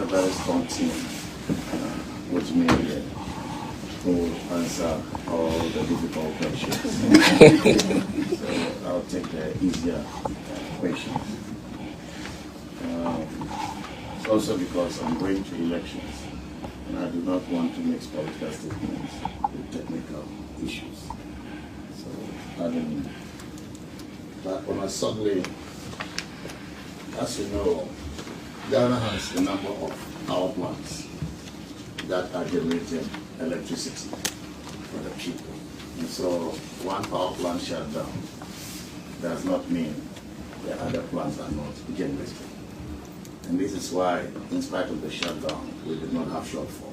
a very strong team with me here who answer all the difficult questions. So I'll take the easier questions. Also because I'm going to elections and I do not want to mix political statements with technical issues. So pardon me. But on a suddenly, as you know, Ghana has a number of power plants that are generating electricity for the people. And so one power plant shut down does not mean the other plants are not generating. And this is why, in spite of the shutdown, we did not have shortfall.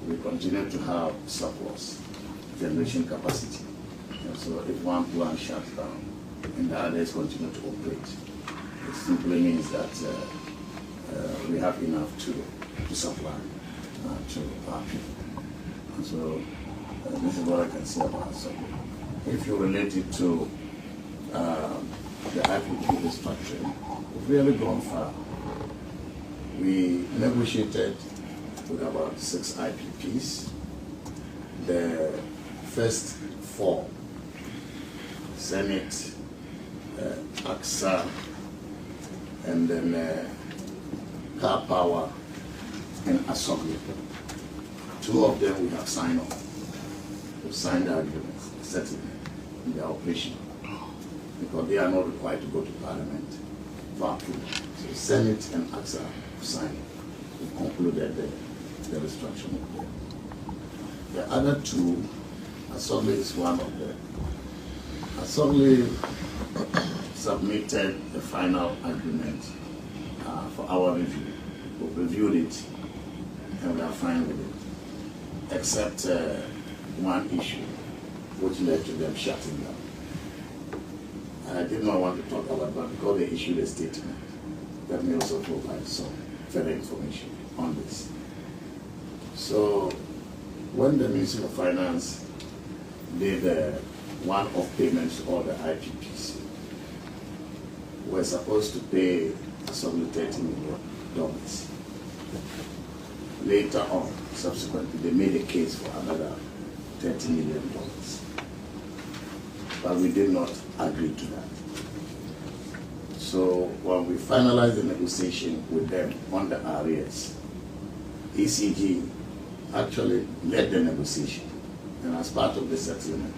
We continue to have surplus generation capacity. And so if one plant shuts down and the others continue to operate, it simply means that we have enough to supply to our people. And so this is what I can say about it. So if you relate it to the IPP restructuring, we've really gone far. We negotiated with about 6 IPPs. The first 4, Senate, AXA, and then Car Power and Assembly. 2 of them we have signed on. We've signed the agreements, settlement in their operation, because they are not required to go to Parliament for approval. So Senate and AXA signed. We concluded the restructuring of them. The other 2, Assembly is one of them. Assembly submitted the final agreement for our review. We've reviewed it and we are fine with it, except one issue which led to them shutting down. And I did not want to talk about that because they issued a statement. Let me also provide some further information on this. So when the Ministry of Finance did one-off payments to all the IPPs, we're supposed to pay Assembly $30 million. Later on, subsequently, they made a case for another $30 million. But we did not agree to that. So when we finalized the negotiation with them on the arrears, ECG actually led the negotiation. And as part of the settlement,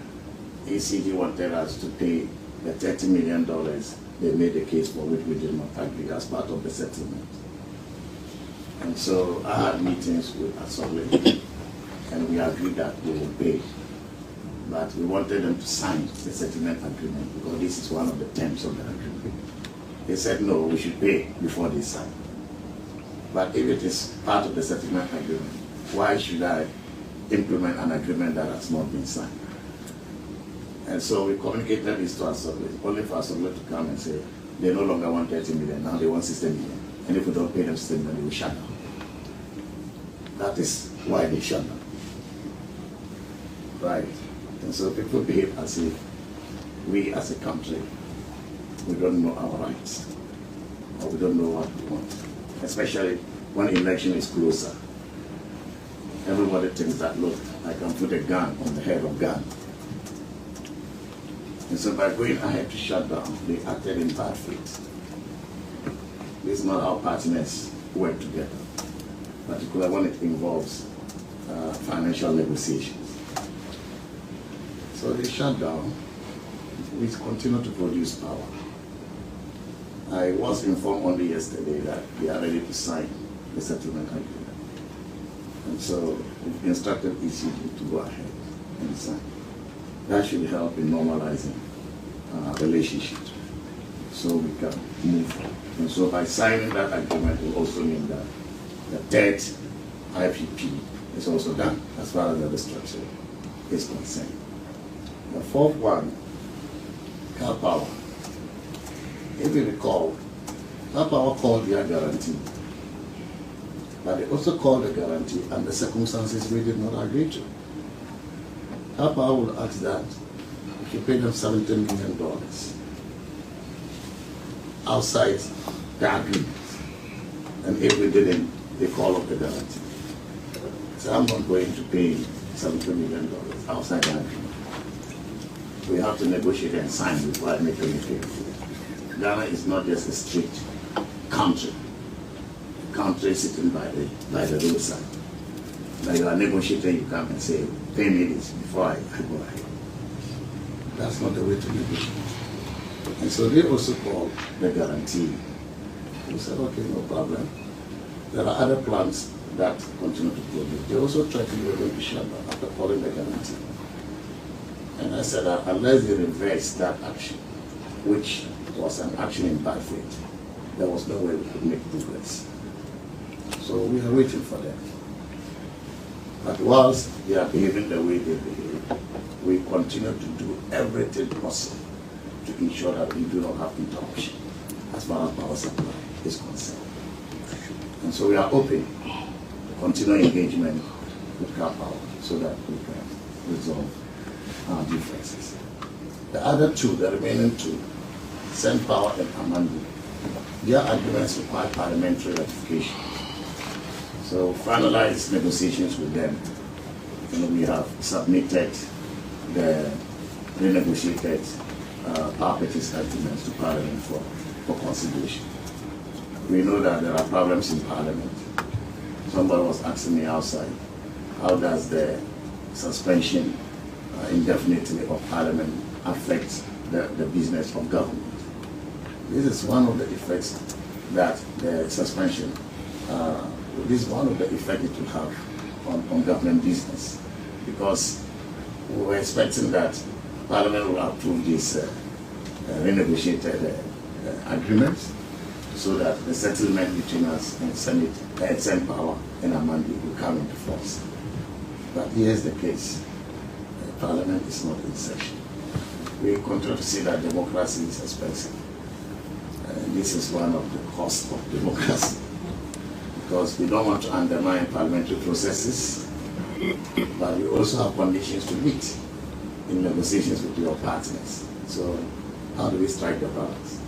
ECG wanted us to pay the $30 million they made a case for, which we did not agree as part of the settlement. And so I had meetings with Assembly, and we agreed that we would pay. But we wanted them to sign the settlement agreement because this is one of the terms of the agreement. They said, no, we should pay before they sign. But if it is part of the settlement agreement, why should I implement an agreement that has not been signed? And so we communicated this to Assembly, only for Assembly to come and say, they no longer want 30 million, now they want 60 million. And if we don't pay them 60 million, they will shut down. That is why they shut down. Right. And so people behave as if we as a country, we don't know our rights, or we don't know what we want, especially when election is closer. Everybody thinks that, look, I can put a gun on the head of Ghana. And so by going ahead to shut down, they acted in bad faith. This is not how partners work together, particularly when it involves financial negotiations. So they shut down. We continue to produce power. I was informed only yesterday that they are ready to sign the settlement agreement. And so we've instructed ECG to go ahead and sign. That should help in normalizing relationships so we can move forward. And so by signing that agreement will also mean that the third IPP is also done as far as the restructuring is concerned. The fourth one, Car Power. If you recall, Car Power called their guarantee, but they also called the guarantee under circumstances we did not agree to. Car Power will ask that if you pay them $17 million outside the agreement, And if we didn't, they call up the guarantee. So I'm not going to pay $70 million outside the agreement. We have to negotiate and sign before I make any payment. Ghana is not just a strict country. A country sitting by the roadside. Like you are negotiating, you come and say, pay me this before I go ahead. That's not the way to negotiate. And so they also called the guarantee. We said, okay, no problem. There are other plants that continue to produce. They also threatened they were going to shut down after calling the guarantee. And I said that unless they reverse that action, which was an action in bad faith, there was no way we could make progress. So we are waiting for them. But whilst they are behaving the way they behave, we continue to do everything possible to ensure that we do not have interruption as far as power supply is concerned. And so we are open to continue engagement with Car Power so that we can resolve our differences. The other two, the remaining two, Sen Power and Amandi, their agreements require parliamentary ratification. So finalized negotiations with them. We have submitted the renegotiated power purchase agreements to Parliament for consideration. We know that there are problems in Parliament. Somebody was asking me outside, how does the suspension indefinitely of Parliament affect the business of government? This is one of the effects that the suspension, this is one of the effects it will have on government business, because we were expecting that Parliament will approve this renegotiated agreement so that the settlement between us and Sen Power and Amandi will come into force. But here's the case. Parliament is not in session. We continue to see that democracy is expensive. This is one of the costs of democracy, because we don't want to undermine parliamentary processes, but we also have conditions to meet in negotiations with your partners. So how do we strike the balance?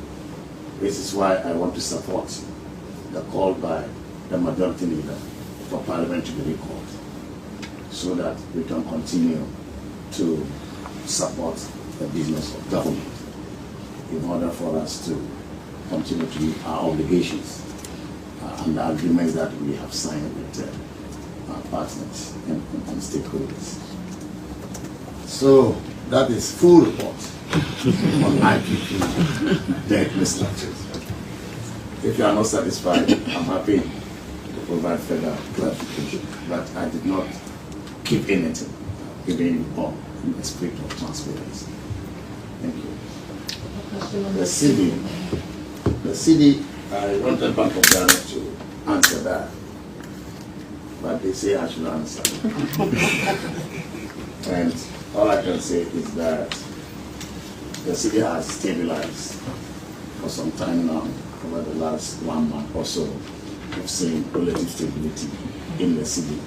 This is why I want to support the call by the majority leader for Parliament to be recalled, so that we can continue to support the business of government in order for us to continue to meet our obligations and the agreements that we have signed with our partners and stakeholders. So that is full report on IPP debt restructuring. If you are not satisfied, I'm happy to provide further clarification, but I did not keep anything, giving all in the spirit of transparency. Thank you. The CD, I wanted Bank of Ghana to answer that, but they say I should answer. And all I can say is that the CD has stabilized for some time now. Over the last 1 month or so, we've seen relative stability in the CD.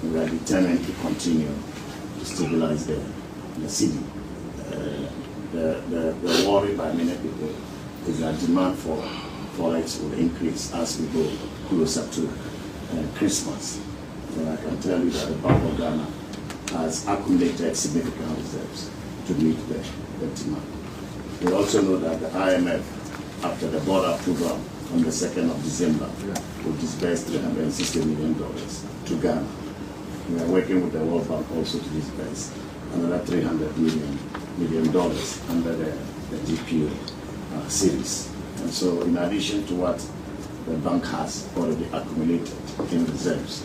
We are determined to continue to stabilize the CD. The worry by many people is that demand for forex will increase as we go closer to Christmas. And I can tell you that the Bank of Ghana has accumulated significant reserves to meet the demand. We also know that the IMF, after the board approval on the 2nd of December, will disburse $360 million to Ghana. We are working with the World Bank also to disburse another $300 million under the GPO series. And so in addition to what the bank has already accumulated in reserves,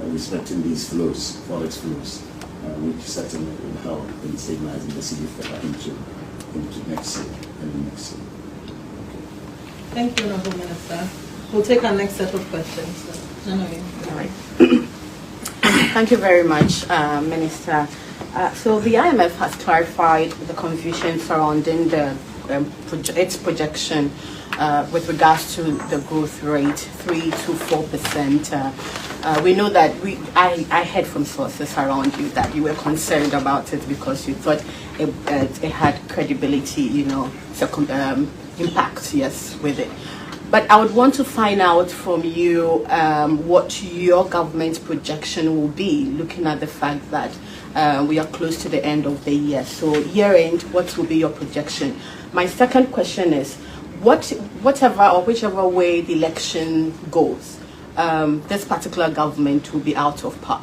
respecting these flows, forex flows, which certainly will help in stabilizing the city further into next year and next year. Thank you, Honorable Minister. We'll take our next set of questions. All right. Thank you very much, Minister. So the IMF has clarified the confusion surrounding its projection with regards to the growth rate, 3 to 4%. We know that I heard from sources around you that you were concerned about it because you thought it had credibility, impact, yes, with it. But I would want to find out from you what your government's projection will be, looking at the fact that we are close to the end of the year. So year end, what will be your projection? My second question is, whatever or whichever way the election goes, this particular government will be out of power.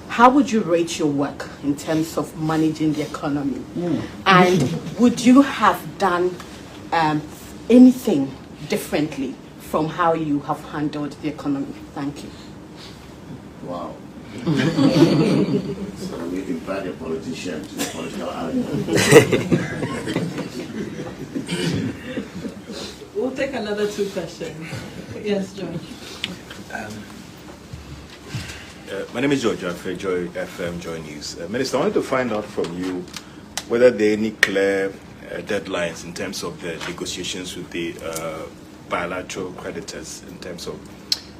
How would you rate your work in terms of managing the economy? And would you have done anything differently from how you have handled the economy? Thank you. Wow. So we invite a politician to the political argument. We'll take another 2 questions. Yes, George. My name is George Affe, Joy FM, Joy News. Minister, I wanted to find out from you whether there are any clear deadlines in terms of the negotiations with the bilateral creditors, in terms of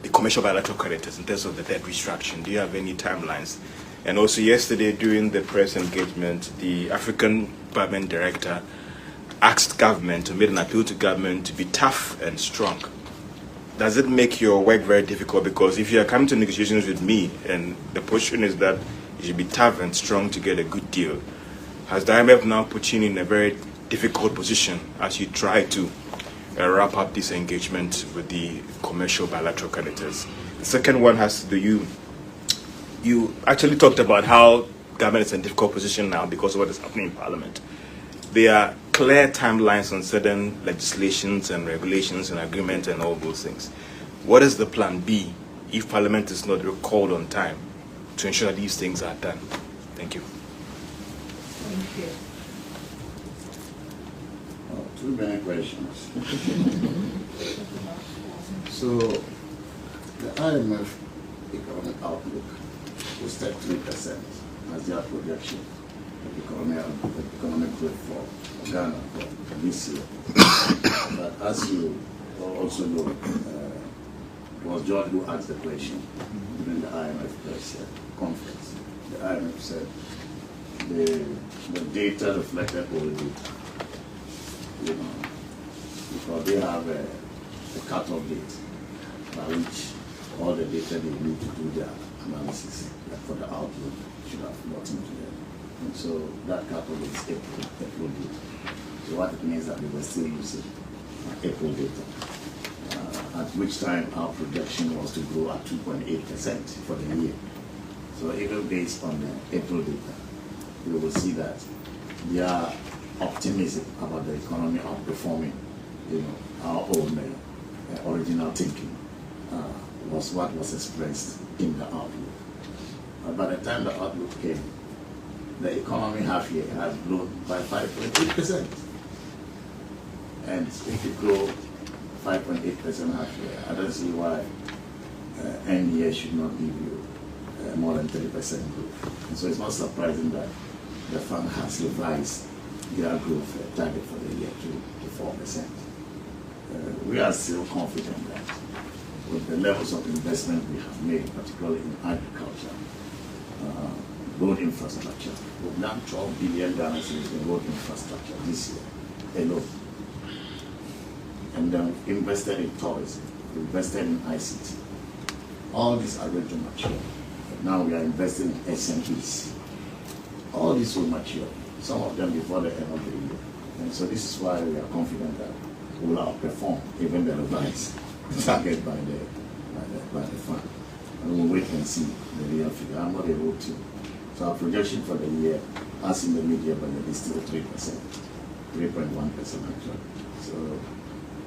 the commercial bilateral creditors, in terms of the debt restructuring. Do you have any timelines? And also yesterday during the press engagement, the African Parliament Director asked government, or made an appeal to government to be tough and strong. Does it make your work very difficult? Because if you are coming to negotiations with me and the position is that you should be tough and strong to get a good deal, has the IMF now put you in a very difficult position as you try to wrap up this engagement with the commercial bilateral creditors? The second one has to do, you actually talked about how government is in a difficult position now because of what is happening in Parliament. There are clear timelines on certain legislations and regulations and agreements and all those things. What is the plan B if Parliament is not recalled on time to ensure that these things are done? Thank you. Thank you. Oh, too many questions. So, the IMF economic outlook was at 3% as their projection of economic growth for Ghana for this year. But as you also know, it was George who asked the question during the IMF press conference. The IMF said the data reflected already, because they have a cut-off date by which all the data they need to do their analysis for the outlook should have gotten to them. And so that cut-off is April data. So what it means that they were still using April data, at which time our projection was to grow at 2.8% for the year. So even based on the April data, you will see that their optimism about the economy outperforming, our own original thinking was what was expressed in the outlook. By the time the outlook came, the economy half year has grown by 5.8%. And if you grow 5.8% half year, I don't see why end year should not give you more than 30% growth. And so it's not surprising that the fund has revised their growth target for the year to 4%. We are still confident that with the levels of investment we have made, particularly in agriculture, road infrastructure, we've done 12 billion in road infrastructure this year alone. And then we've invested in tourism, invested in ICT. All these are going to mature. But now we are investing in SMEs. All these will mature, some of them before the end of the year. And so this is why we are confident that we will outperform even the revised target by the fund. And we'll wait and see the real figure. I'm not able to. So our projection for the year, as in the media budget, is still 3%, 3.1% actually. So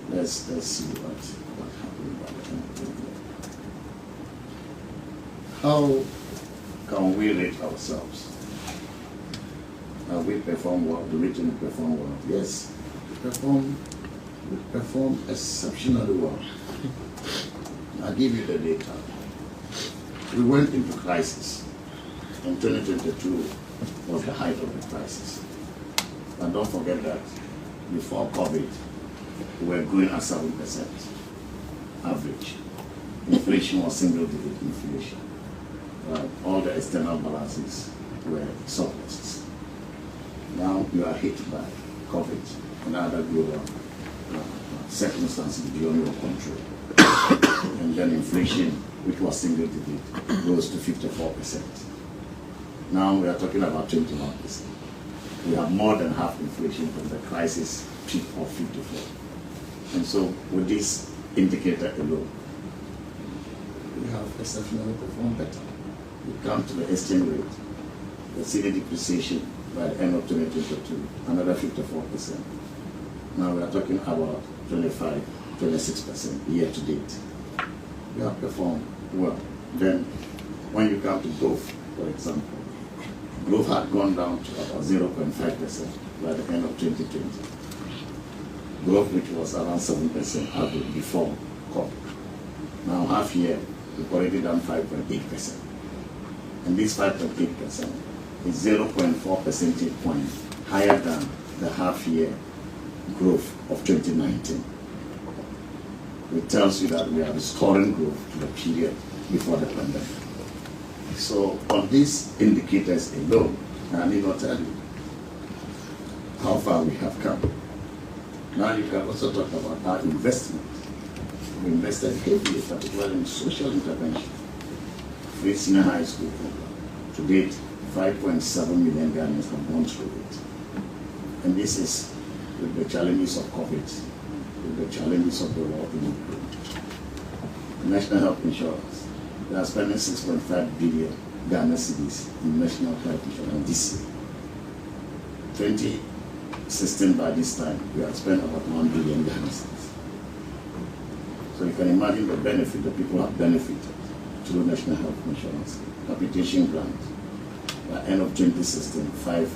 let's see what happens by the end of the year. How can we rate ourselves? We perform well, the region perform well. Yes, we perform exceptionally well. I'll give you the data. We went into crisis. In 2022 was the height of the crisis. And don't forget that before COVID, we were growing at 7% average. Inflation was single-digit inflation. All the external balances were surpluses. Now you are hit by COVID and other global circumstances beyond your control. And then inflation, which was single digit, rose to 54%. Now we are talking about 21%. We have more than half inflation from the crisis peak of 54. And so with this indicator alone, we have exceptionally performed better. We come to the exchange rate, the cedi depreciation by the end of 2022, another 54%. Now we are talking about 25, 26% year to date. We have performed well. Then when you come to growth, for example, growth had gone down to about 0.5% by the end of 2020. Growth which was around 7% average before COVID. Now half year, we've already done 5.8%. And this 5.8% is 0.4 percentage points higher than the half year growth of 2019. It tells you that we are restoring growth to the period before the pandemic. So on these indicators alone, I need not tell you how far we have come. Now you can also talk about our investment. We invested heavily, particularly in social intervention. Free senior high school program. To date, 5.7 million Ghanaians have gone through it. And this is with the challenges of COVID, with the challenges of the war in Ukraine. National health insurance. We are spending 6.5 billion Ghana cedis in national health insurance this year. 2016 by this time, we have spent about 1 billion Ghana cedis. So you can imagine the benefit that people have benefited through national health insurance. Capitation grant. By end of 2016, 5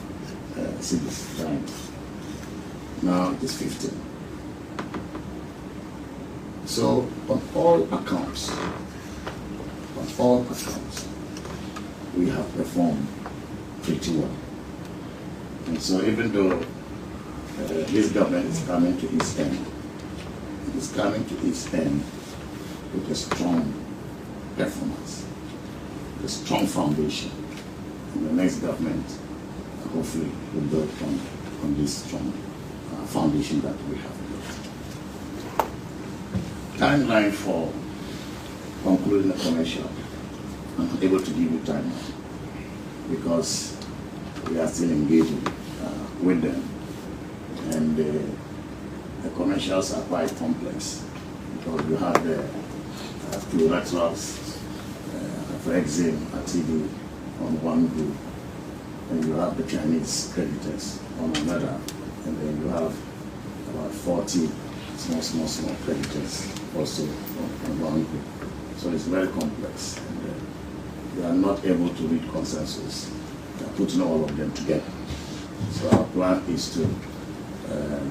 cedis grant. Now it is 15. So on all accounts, we have performed pretty well. And so even though this government is coming to its end, it is coming to its end with a strong performance, a strong foundation. And the next government, hopefully, will build on this strong foundation that we have built. Timeline for concluding the commercial, I'm not able to give you timeline because we are still engaging with them. And the commercials are quite complex because you have the plurilaterals, for example, ATD on one group, and you have the Chinese creditors on another, and then you have about 40 small creditors also on one group. So it's very complex, and we are not able to reach consensus, putting all of them together. So our plan is to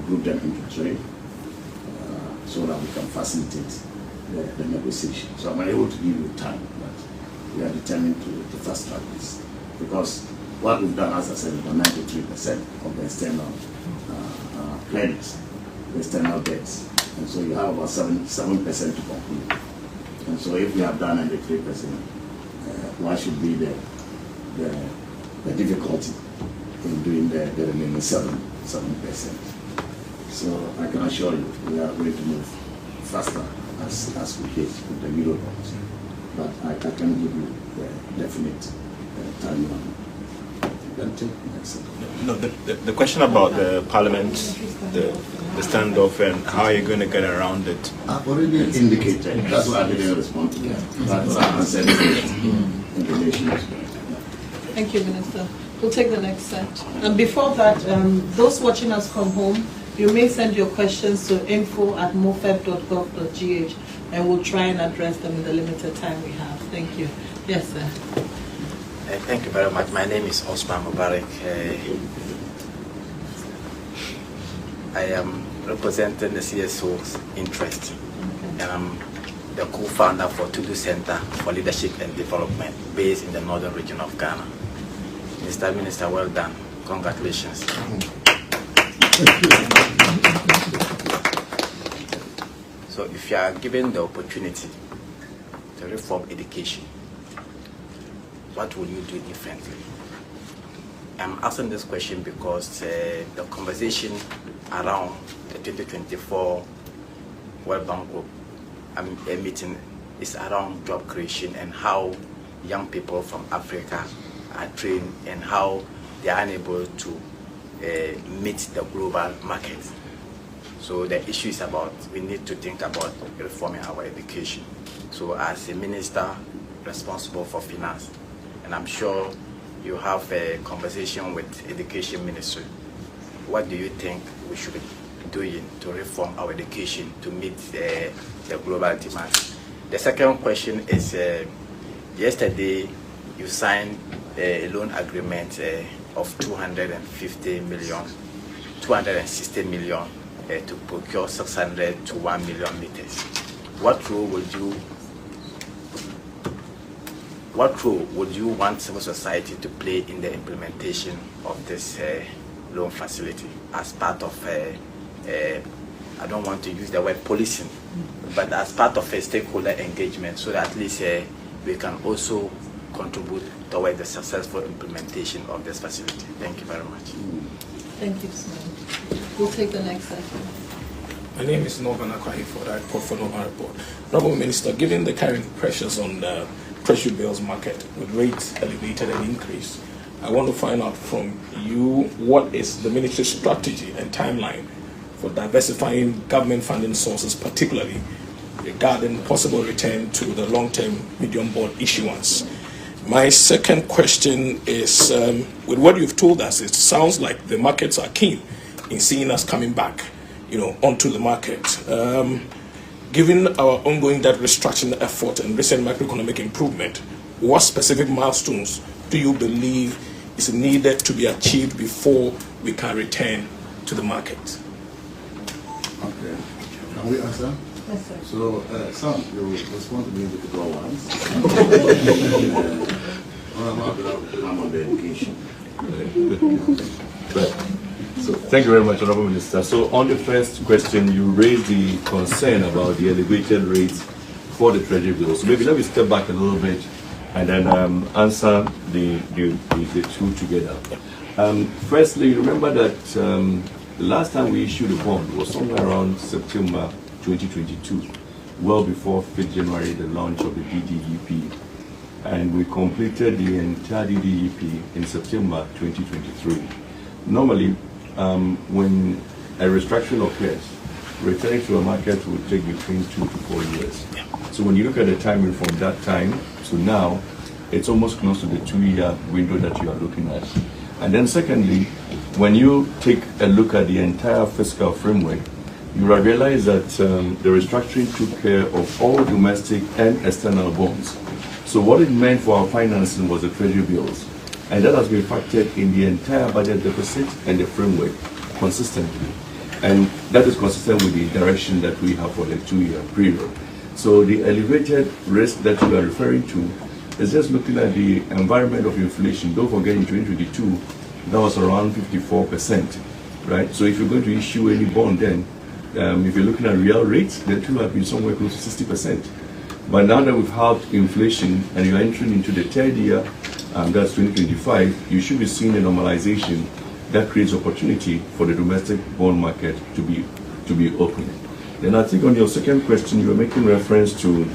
group them into trade so that we can facilitate the negotiation. So I'm unable to give you time, but we are determined to fast track this. Because what we've done, as I said, is about 93% of the external credits, the external debts. And so you have about 7% to conclude. And so if we have done 93%, why should be the difficulty in doing the remaining 7%? So I can assure you, we are going to move faster as we did with the Euro bonds. But I can give you the definite timeline. No, the question about the Parliament, the standoff, and how are you going to get around it? I've already indicated. That's why I didn't respond to that. That's I answered the question in relation to that. Thank you, Minister. We'll take the next set. And before that, those watching us from home, you may send your questions to info@mofeb.gov.gh, and we'll try and address them in the limited time we have. Thank you. Yes, sir. Thank you very much. My name is Osman Mubarak. I am representing the CSO's interest, and I'm the co-founder for Tudu Center for Leadership and Development, based in the northern region of Ghana. Mr. Minister, well done. Congratulations. So if you are given the opportunity to reform education, what will you do differently? I'm asking this question because the conversation around the 2024 World Bank Group meeting is around job creation and how young people from Africa are trained and how they are unable to meet the global market. So the issue is about, we need to think about reforming our education. So as a minister responsible for finance, and I'm sure you have a conversation with Education Ministry, what do you think we should be doing to reform our education to meet the global demand? The second question is, yesterday you signed a loan agreement of 260 million to procure 600 to 1 million meters. What role would you want civil society to play in the implementation of this loan facility as part of I don't want to use the word policing, but as part of a stakeholder engagement, so that at least we can also contribute toward the successful implementation of this facility? Thank you very much. Thank you, sir. We'll take the next item. My name is Norman Akwahi for the report for Norman Report. Honourable Minister, given the current pressures on the treasury bills market with rates elevated and increased, I want to find out from you what is the ministry's strategy and timeline for diversifying government funding sources, particularly regarding possible return to the long-term medium bond issuance. My second question is, with what you've told us, it sounds like the markets are keen in seeing us coming back, onto the market. Given our ongoing debt restructuring effort and recent macroeconomic improvement, what specific milestones do you believe is needed to be achieved before we can return to the market? Okay. Can we answer? Yes, sir. So, Sam, you respond to me with the ones. I'm on the education. So, thank you very much, Honourable Minister. So, on the first question, you raised the concern about the elevated rates for the treasury bills. So, maybe let me step back a little bit and then answer the two together. Firstly, remember that the last time we issued a bond was somewhere around September 2022, well before 5th January, the launch of the DDEP. And we completed the entire DDEP in September 2023. Normally, when a restructuring occurs, returning to a market will take between 2 to 4 years. So when you look at the timing from that time to now, it's almost close to the 2-year window that you are looking at. And then secondly, when you take a look at the entire fiscal framework, you will realize that the restructuring took care of all domestic and external bonds. So what it meant for our financing was the treasury bills. And that has been factored in the entire budget deficit and the framework consistently. And that is consistent with the direction that we have for the 2-year period. So the elevated risk that you are referring to is just looking at the environment of inflation. Don't forget in 2022, that was around 54%, right? So if you're going to issue any bond then, if you're looking at real rates, the two have been somewhere close to 60%. But now that we've halved inflation and you're entering into the third year, that's 2025, you should be seeing a normalization that creates opportunity for the domestic bond market to be open. Then I think on your second question, you were making reference to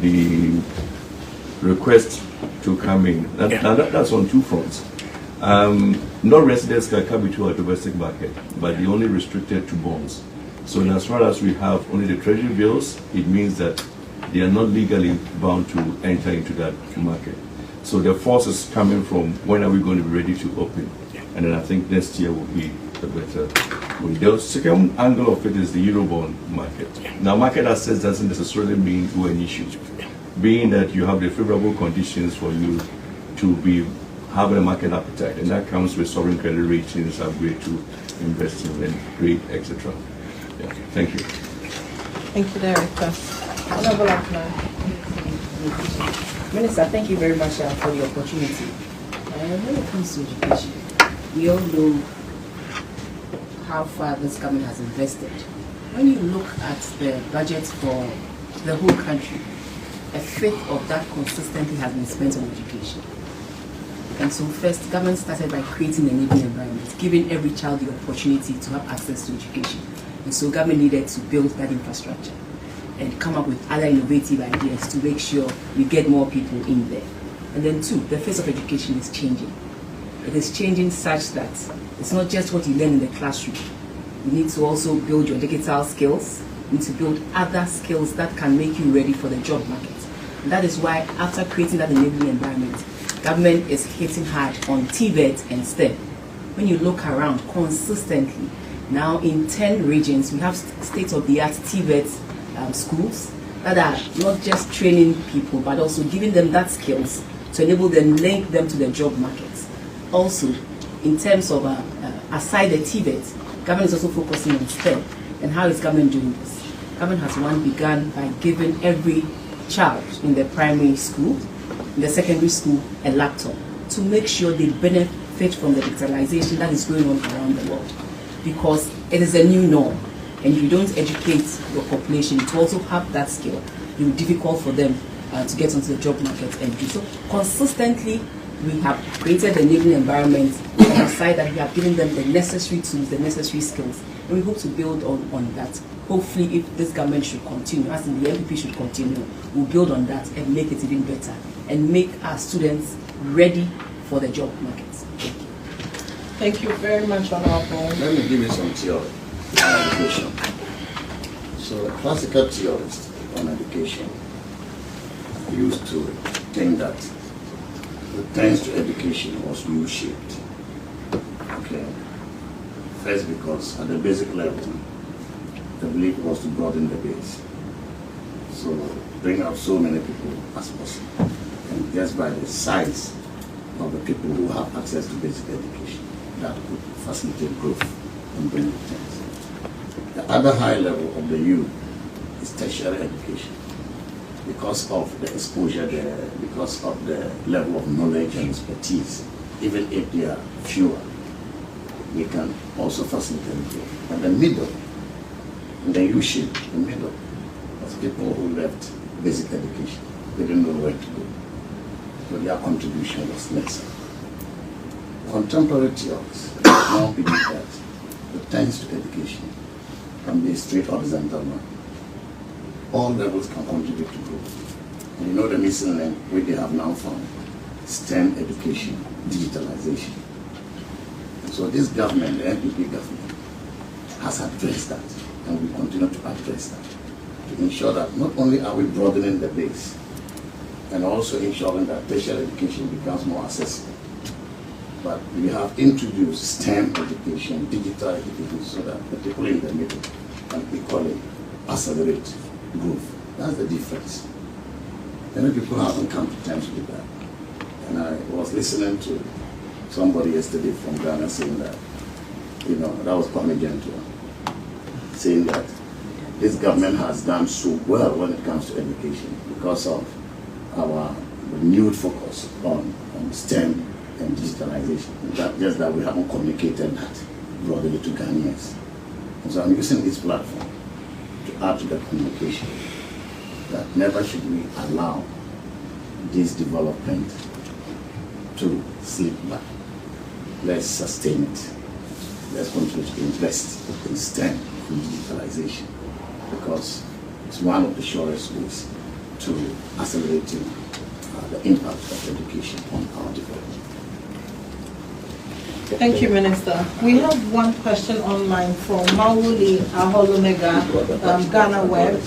the request to come in. Now that's on two fronts. No residents can come into our domestic market, but they're only restricted to bonds. So in as far as we have only the treasury bills, it means that they are not legally bound to enter into that market. So the force is coming from when are we going to be ready to open? And then I think next year will be a better way. The second angle of it is the Eurobond market. Now market access doesn't necessarily mean we're an issue. Being that you have the favorable conditions for you to have a market appetite, and that comes with sovereign credit ratings, upgrade to investment grade, etc. Yeah. Thank you. Thank you, Director. Honourable Akman. Minister, thank you very much for the opportunity. When it comes to education, we all know how far this government has invested. When you look at the budget for the whole country, a fifth of that consistently has been spent on education. And so first, government started by creating an enabling environment, giving every child the opportunity to have access to education. And so government needed to build that infrastructure and come up with other innovative ideas to make sure we get more people in there. And then 2, the face of education is changing. It is changing such that it's not just what you learn in the classroom. You need to also build your digital skills. You need to build other skills that can make you ready for the job market. And that is why, after creating that enabling environment, government is hitting hard on TVET and STEM. When you look around consistently, now in 10 regions, we have state-of-the-art TVET schools that are not just training people, but also giving them that skills to enable them, link them to the job markets. Also, in terms of, aside the TVET, government is also focusing on STEM. And how is government doing this? Government has begun by giving every child in the primary school, in the secondary school, a laptop to make sure they benefit from the digitalization that is going on around the world. Because it is a new norm, and if you don't educate your population to also have that skill, it will be difficult for them to get onto the job market and do so. Consistently, we have created an enabling environment on our side that we have given them the necessary tools, the necessary skills, and we hope to build on that. Hopefully, if this government should continue, as in the MPP should continue, we'll build on that and make it even better and make our students ready for the job markets. Thank you very much, Honorable. Let me give you some theory on education. So, a classical theorist on education used to think that the thanks to education was U-shaped. Okay. First, because at the basic level, the belief was to broaden the base. So, bring out so many people as possible. And just by the size of the people who have access to basic education, that could facilitate growth and bring returns. The other high level of the U is tertiary education. Because of the exposure there, because of the level of knowledge and expertise, even if they are fewer, we can also facilitate growth. And the middle, in the U-shape, the middle, was people who left basic education. They didn't know where to go. So their contribution was less. Contemporary theorists now believe that the thanks to education can be a straight horizontal one. All levels can contribute to growth. And you know the missing link which they have now found, STEM education, digitalization. And so this government, the NPP government, has addressed that, and we continue to address that, to ensure that not only are we broadening the base, and also ensuring that tertiary education becomes more accessible, but we have introduced STEM education, digital education, so that the people in the middle can equally accelerate growth. That's the difference. Many people haven't come to terms with that. And I was listening to somebody yesterday from Ghana saying that, you know, that was Kwame Gentua, saying that this government has done so well when it comes to education because of our renewed focus on STEM and digitalization. Just that we haven't communicated that broadly to Ghanaians. And so I'm using this platform to add to the communication that never should we allow this development to slip back. Let's sustain it. Let's continue to invest in STEM and digitalization, because it's one of the surest ways to accelerating the impact of education on our development. Thank you, Minister. We have one question online from Mawuli Aholomega, Ghana Web,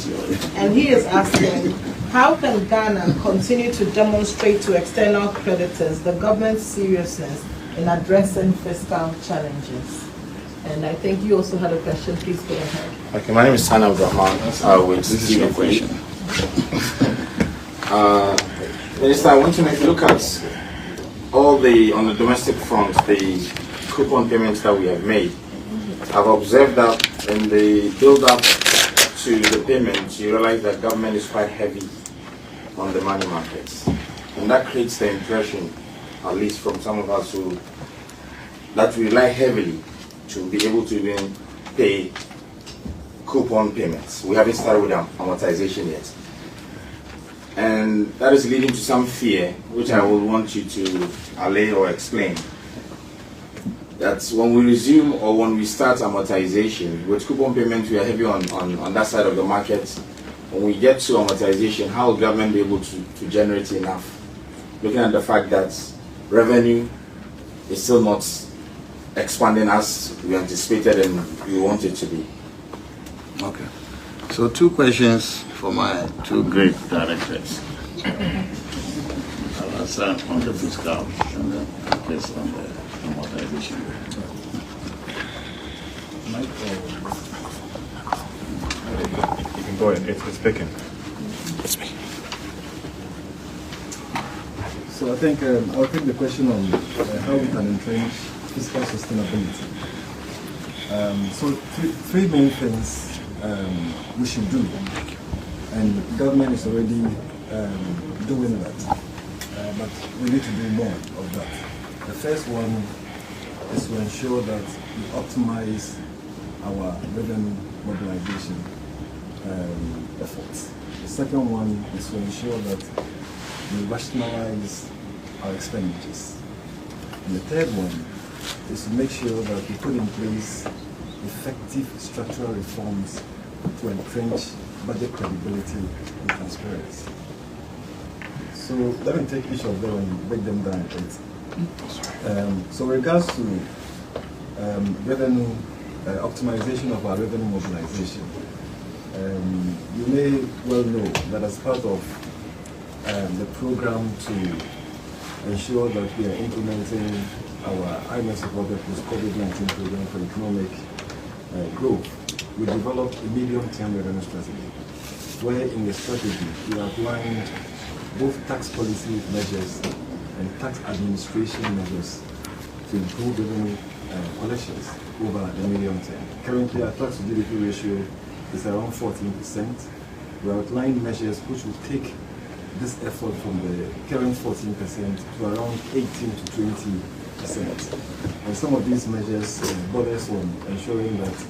and he is asking, how can Ghana continue to demonstrate to external creditors the government's seriousness in addressing fiscal challenges? And I think you also had a question. Please go ahead. Okay, my name is Sana Abdurrahman. I will give you a question. Minister, I want to know if you look at all on the domestic front, the coupon payments that we have made. I've observed that in the build-up to the payments, you realize that government is quite heavy on the money markets. And that creates the impression, at least from some of us, that we rely heavily to be able to even pay coupon payments. We haven't started with amortization yet. And that is leading to some fear, which I will want you to allay or explain. that when we resume or when we start amortization, with coupon payments we are heavy on that side of the market. When we get to amortization, how will government be able to generate enough? Looking at the fact that revenue is still not expanding as we anticipated and we want it to be. Okay. So 2 questions for my 2 great directors. I'll answer on the fiscal and then focus on the amortization. You can go ahead. It's picking. It's me. So I think I'll take the question on how we can entrench fiscal sustainability. So three main things we should do, and the government is already doing that, but we need to do more of that. The first one is to ensure that we optimize our revenue mobilization efforts. The second one is to ensure that we rationalize our expenditures. And the third one is to make sure that we put in place effective structural reforms to entrench budget credibility and transparency. So let me take each of them and break them down a bit. So with regards to revenue optimization of our revenue mobilization, you may well know that as part of the program to ensure that we are implementing our IMF supported post-COVID-19 program for economic growth, we developed a medium-term revenue strategy, where in the strategy we outlined both tax policy measures and tax administration measures to improve revenue collections over the medium term. Currently, our tax to GDP ratio is around 14%. We outlined measures which will take this effort from the current 14% to around 18 to 20%. And some of these measures borders on ensuring that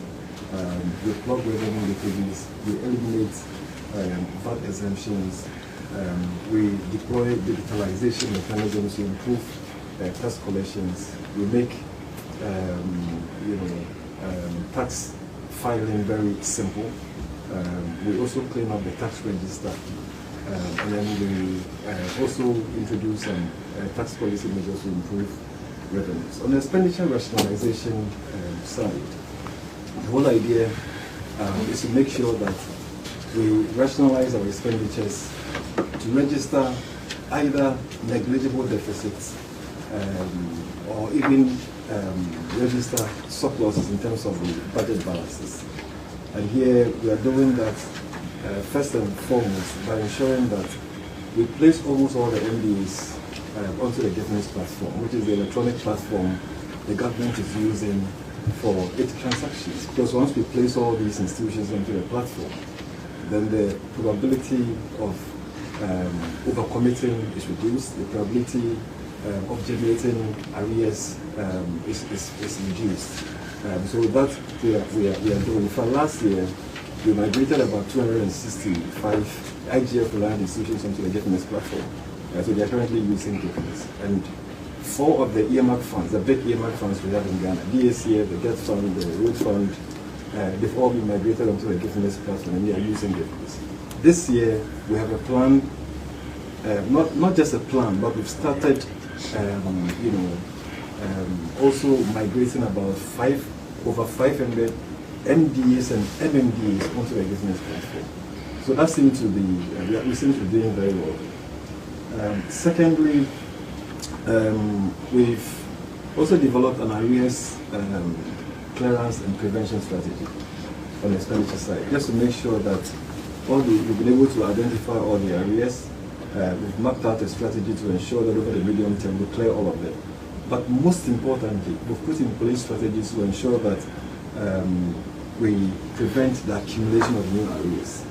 we plug revenue leakages, we eliminate VAT exemptions, we deploy digitalization mechanisms to improve tax collections, we make tax filing very simple. We also clean up the tax register, and then we also introduce some tax policy measures to improve revenues. On the expenditure rationalization side, the whole idea is to make sure that we rationalize our expenditures to register either negligible deficits or even register surpluses in terms of the budget balances. And here we are doing that first and foremost by ensuring that we place almost all the MDAs onto the governance platform, which is the electronic platform the government is using for its transactions. Because once we place all these institutions onto the platform, then the probability of overcommitting is reduced, the probability of generating arrears is reduced. So that we are doing. For last year, we migrated about 265 IGF reliant institutions onto the GFMS platform. So they are currently using GFMS. And 4 of the earmark funds, the big earmark funds we have in Ghana, DACF, the Debt Fund, the Road Fund, they've all been migrated onto the GFMS platform and we are using GFMS. This year, we have a plan, not just a plan, but we've started also migrating about over 500 MDAs and MMDAs onto the business platform. So that seems to be, we seem to be doing very well. Secondly, we've also developed an arrears clearance and prevention strategy on the expenditure side, just to make sure that we've been able to identify all the arrears. We've mapped out a strategy to ensure that over the medium term we clear all of them. But most importantly, we've put in place strategies to ensure that we prevent the accumulation of new arrears.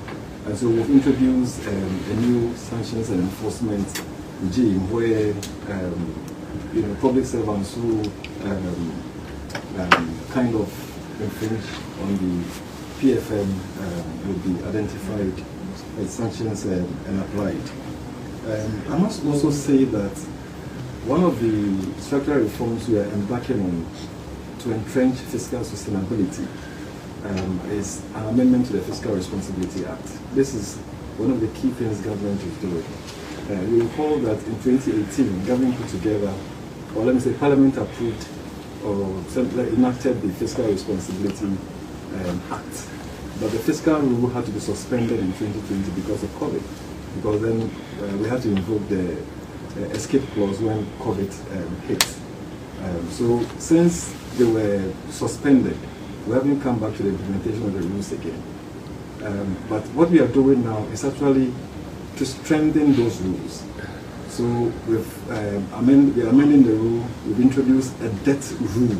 And so we've introduced a new sanctions and enforcement regime where public servants who kind of infringe on the PFM will be identified as sanctions and applied. I must also say that one of the structural reforms we are embarking on to entrench fiscal sustainability is an amendment to the Fiscal Responsibility Act. This is one of the key things government is doing. You recall that in 2018, government put together, or let me say Parliament approved or enacted the Fiscal Responsibility Act. But the fiscal rule had to be suspended in 2020 because of COVID. Because then we had to invoke the escape clause when COVID hit. So since they were suspended, we haven't come back to the implementation of the rules again. But what we are doing now is actually to strengthen those rules. So we are amending the rule. We've introduced a debt rule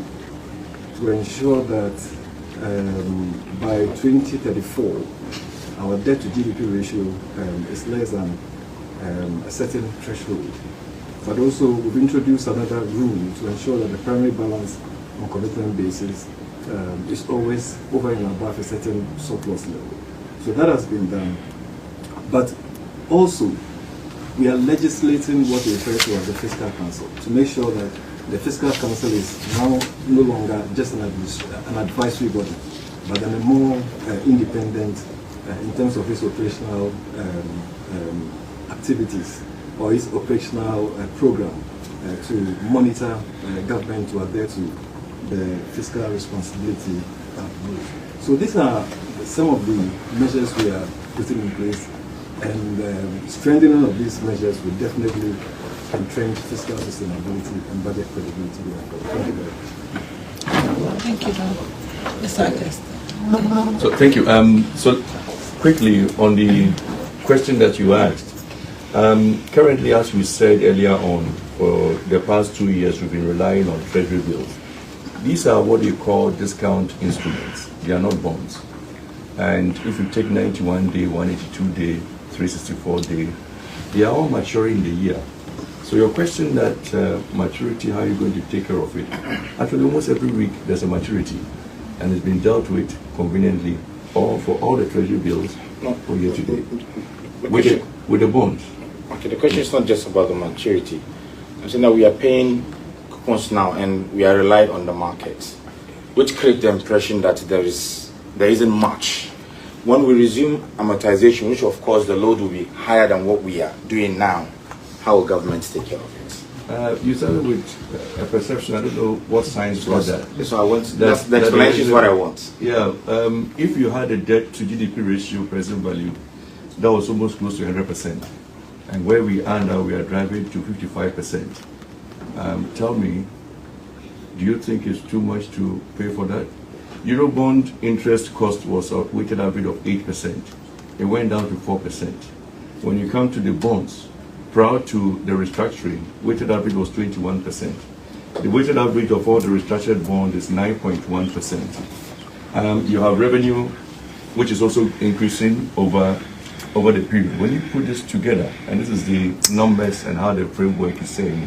to ensure that by 2034, our debt to GDP ratio is less than a certain threshold. But also, we've introduced another rule to ensure that the primary balance on commitment basis is always over and above a certain surplus level. So that has been done. But also, we are legislating what we refer to as the Fiscal Council to make sure that the Fiscal Council is now no longer just an advisory body, but then a more independent in terms of its operational activities or its operational program to monitor government to adhere to the fiscal responsibility rules. So these are some of the measures we are putting in place, and strengthening of these measures will definitely entrench fiscal sustainability and budget credibility going forward. Thank you very much. Thank you, Mr. August. So thank you. So quickly on the question that you asked, currently, as we said earlier on, for the past 2 years, we've been relying on treasury bills. These are what you call discount instruments. They are not bonds. And if you take 91 day, 182 day, 364 day, they are all maturing in the year. So your question that maturity, how are you going to take care of it? Actually, almost every week there's a maturity, and it's been dealt with conveniently, or for all the treasury bills for year to date, with the bonds. Okay, the question is not just about the maturity. I'm saying that we are paying coupons now, and we are relying on the markets, which creates the impression that there isn't much. When we resume amortization, which of course the load will be higher than what we are doing now, how will government take care of it? You started with a perception. I don't know what science was that. So I want the explanation is what I want. Yeah, if you had a debt to GDP ratio present value, that was almost close to 100%, and where we are now, we are driving to 55%. Tell me, do you think it's too much to pay for that? Eurobond interest cost was a weighted average of 8%. It went down to 4%. When you come to the bonds, prior to the restructuring, weighted average was 21%. The weighted average of all the restructured bonds is 9.1%. You have revenue, which is also increasing over the period. When you put this together, and this is the numbers and how the framework is saying,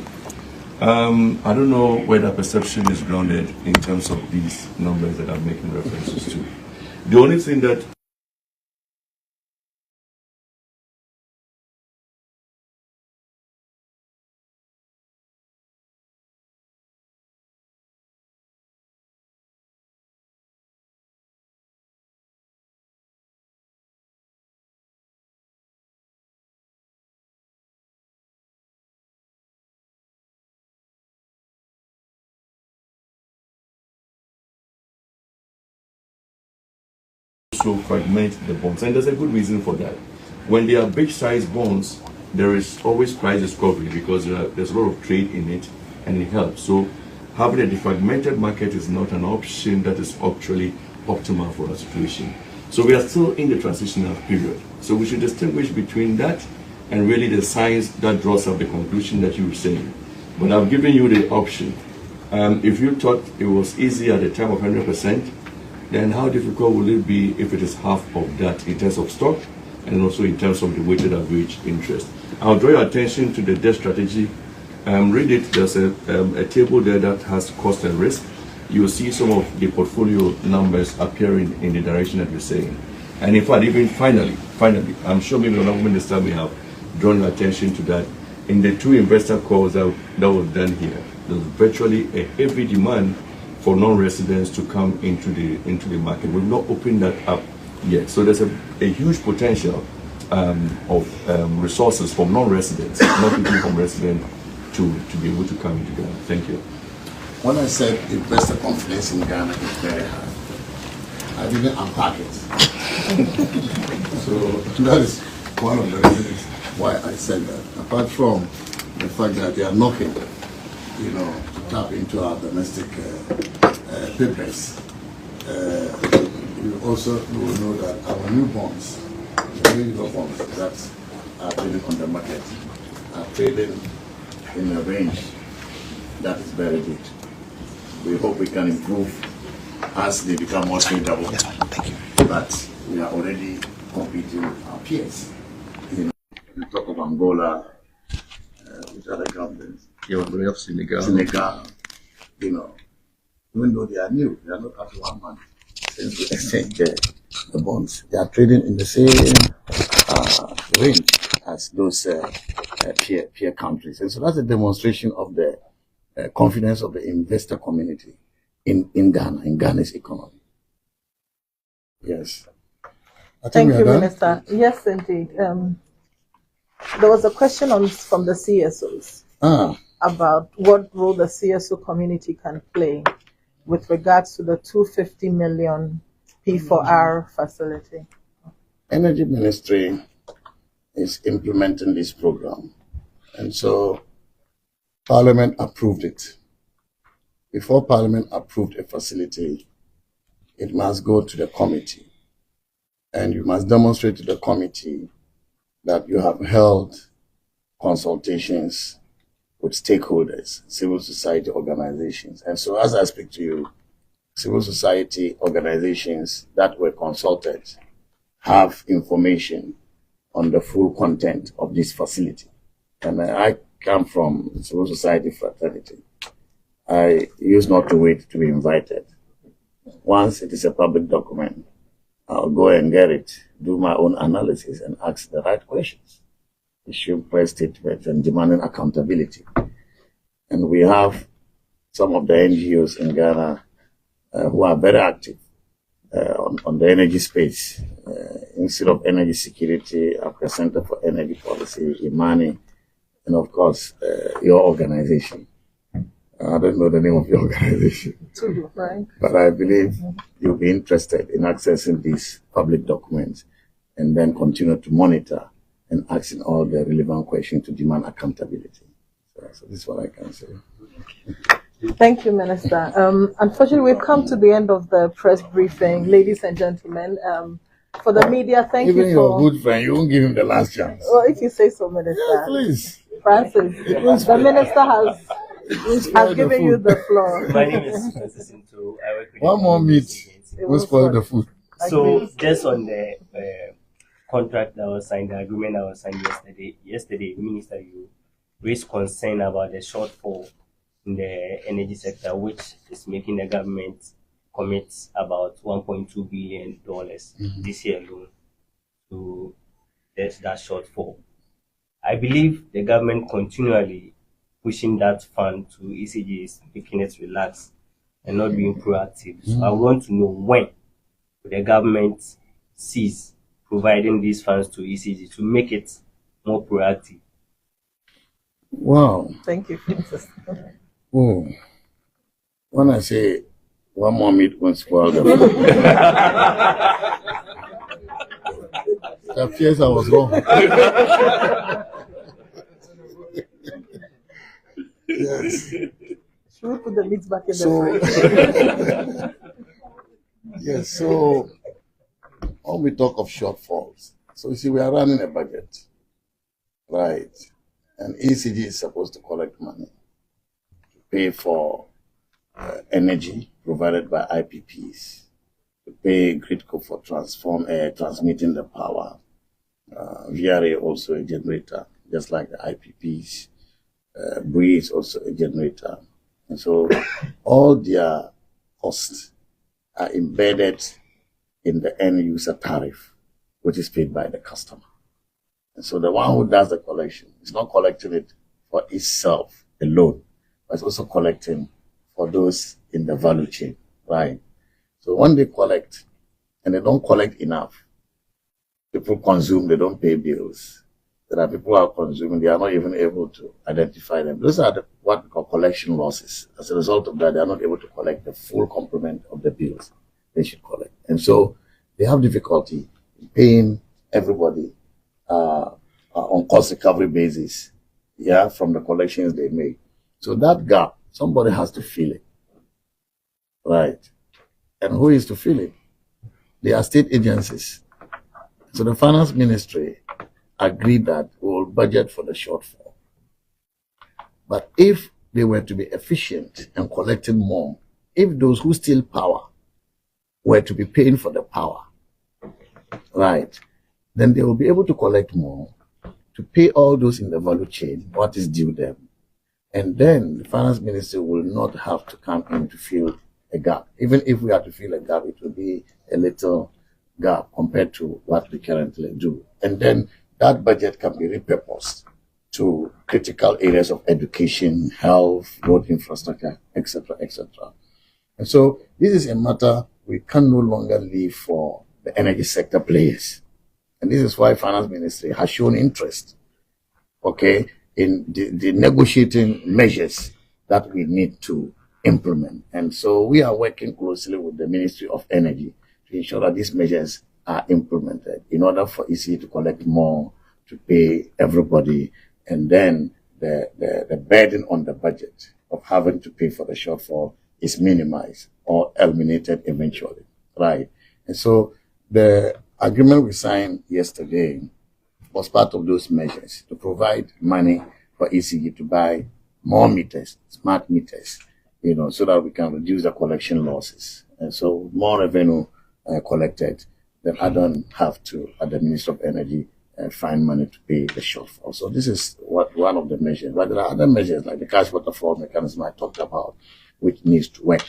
I don't know where that perception is grounded in terms of these numbers that I'm making references to. The only thing that also fragment the bonds, and there's a good reason for that. When they are big size bonds, there is always price discovery because there's a lot of trade in it, and it helps. So having a defragmented market is not an option that is actually optimal for our situation. So we are still in the transitional period. So we should distinguish between that and really the science that draws up the conclusion that you were saying. But I've given you the option. If you thought it was easy at the time of 100%, then how difficult will it be if it is half of that in terms of stock and also in terms of the weighted average interest? I'll draw your attention to the debt strategy. Read it. There's a table there that has cost and risk. You'll see some of the portfolio numbers appearing in the direction that you're saying. And in fact, even finally, I'm sure maybe the Honourable Minister may have drawn your attention to that. In the two investor calls that was done here, there's virtually a heavy demand for non-residents to come into the market. We've not opened that up yet. So there's a huge potential of resources from non-residents, not people from residents, to be able to come into Ghana. Thank you. When I said investor confidence in Ghana is very high, I didn't unpack it. So that is one of the reasons why I said that. Apart from the fact that they are knocking, to tap into our domestic papers, you also will know that our new bonds, the new Euro bonds that are trading on the market, are trading in a range that is very good. We hope we can improve as they become more tradable. Yes, thank you. But we are already competing with our peers. We talk of Angola, with other governments. Senegal, even though they are new, they are not up to 1 month since we exchanged the bonds. They are trading in the same range as those peer countries. And so that's a demonstration of the confidence of the investor community in Ghana, in Ghana's economy. Yes. Thank you, Minister. Yes, indeed. There was a question from the CSOs about what role the CSO community can play with regards to the 250 million P4R facility. Energy Ministry is implementing this program, and so Parliament approved it. Before Parliament approved a facility, it must go to the committee, and you must demonstrate to the committee that you have held consultations with stakeholders, civil society organizations. And so as I speak to you, civil society organizations that were consulted have information on the full content of this facility. And I come from civil society fraternity. I used not to wait to be invited. Once it is a public document, I'll go and get it, do my own analysis, and ask the right questions, issue press statements, and demanding accountability. And we have some of the NGOs in Ghana who are very active on the energy space. Instead of Energy Security, Africa Center for Energy Policy, Imani, and of course, your organization. I don't know the name of your organization, Right. but I believe you'll be interested in accessing these public documents and then continue to monitor and asking all the relevant questions to demand accountability. So this is what I can say. Thank you, Minister. Unfortunately, we've come to the end of the press briefing. Ladies and gentlemen, for the media, thank you for... Even your good friend, you won't give him the last chance. Well, if you say so, Minister. Yeah, please. Francis, the Minister has given you the floor. My name is Francis Into. I work with one more meat. We'll spoil the food. So, just on the contract that was signed, the agreement that was signed yesterday, Minister, you raised concern about the shortfall in the energy sector, which is making the government commit about $1.2 billion this year alone to that shortfall. I believe the government continually pushing that fund to ECG is making it relax and not being proactive. So I want to know when the government cease providing these funds to ECG to make it more proactive. Wow. Thank you, Francis. Oh. When I say one more meat won't spoil the food, it appears I was wrong. Yes. Should we put the meat back in the fridge? Yes, so when we talk of shortfalls, so you see, we are running a budget, right? And ECG is supposed to collect money to pay for energy provided by IPPs, to pay Gridco for transmitting the power, VRA also a generator, just like the IPPs. BRI is also a generator. And so all their costs are embedded in the end user tariff, which is paid by the customer. And so the one who does the collection is not collecting it for itself alone, but it's also collecting for those in the value chain, right? So when they collect, and they don't collect enough, people consume, they don't pay bills. There are people who are consuming, they are not even able to identify them. Those are what we call collection losses. As a result of that, they are not able to collect the full complement of the bills they should collect. And so they have difficulty in paying everybody on cost recovery basis, from the collections they make. So that gap, somebody has to fill it, right? And who is to fill it? They are state agencies. So the finance ministry agreed that we will budget for the shortfall. But if they were to be efficient and collecting more, if those who steal power were to be paying for the power, right, then they will be able to collect more to pay all those in the value chain what is due them. And then the finance ministry will not have to come in to fill a gap. Even if we have to fill a gap, it will be a little gap compared to what we currently do. And then that budget can be repurposed to critical areas of education, health, road infrastructure, etc., etc. And so this is a matter we can no longer leave for the energy sector players. And this is why finance ministry has shown interest, in the negotiating measures that we need to implement. And so we are working closely with the Ministry of Energy to ensure that these measures are implemented in order for EC to collect more, to pay everybody, and then the burden on the budget of having to pay for the shortfall is minimized or eliminated eventually, right? And so the agreement we signed yesterday was part of those measures to provide money for ECG to buy more meters, smart meters, so that we can reduce the collection losses. And so more revenue collected, then I don't have to, at the Ministry of Energy, find money to pay the shortfall. So this is one of the measures. But there are other measures like the cash waterfall mechanism I talked about, which needs to work.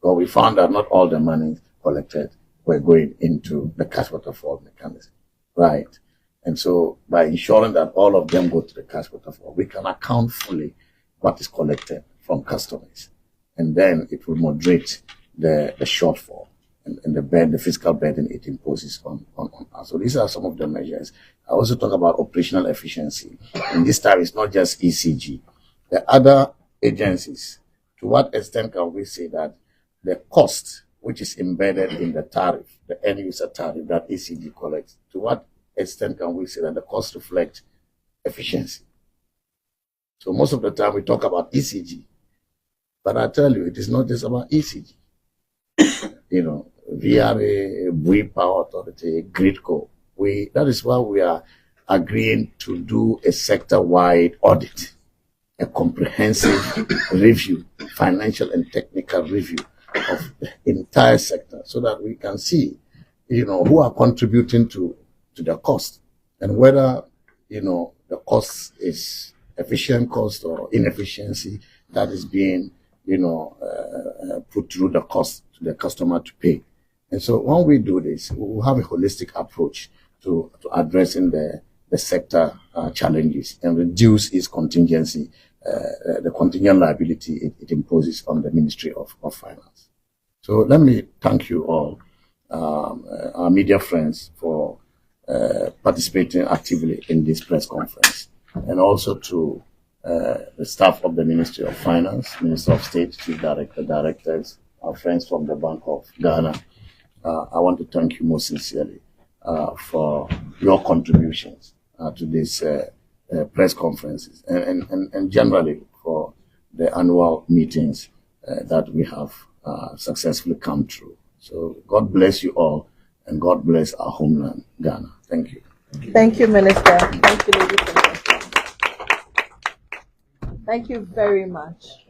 But we found that not all the money collected were going into the cash waterfall mechanism, right? And so by ensuring that all of them go to the cash waterfall, we can account fully what is collected from customers. And then it will moderate the shortfall and the fiscal burden it imposes on us. So these are some of the measures. I also talk about operational efficiency. And this time it's not just ECG. The other agencies, to what extent can we say that the cost which is embedded in the tariff, the end user tariff that ECG collects, to what extent can we say that the cost reflects efficiency? So most of the time we talk about ECG, but I tell you, it is not just about ECG. VRA, Bui Power Authority, Gridco, that is why we are agreeing to do a sector-wide audit, a comprehensive review, financial and technical review of the entire sector, so that we can see, who are contributing to the cost, and whether, the cost is efficient cost or inefficiency that is being, put through the cost to the customer to pay. And so when we do this, we will have a holistic approach to addressing the sector challenges and reduce its contingency, the contingent liability it imposes on the Ministry of Finance. So let me thank you all, our media friends, for participating actively in this press conference, and also to the staff of the Ministry of Finance, Minister of State, Chief Director, directors, our friends from the Bank of Ghana. I want to thank you most sincerely for your contributions to these press conferences and generally for the annual meetings that we have successfully come through. So God bless you all, and God bless our homeland, Ghana. Thank you. Thank you, Minister. Thank you, ladies and gentlemen. Thank you very much.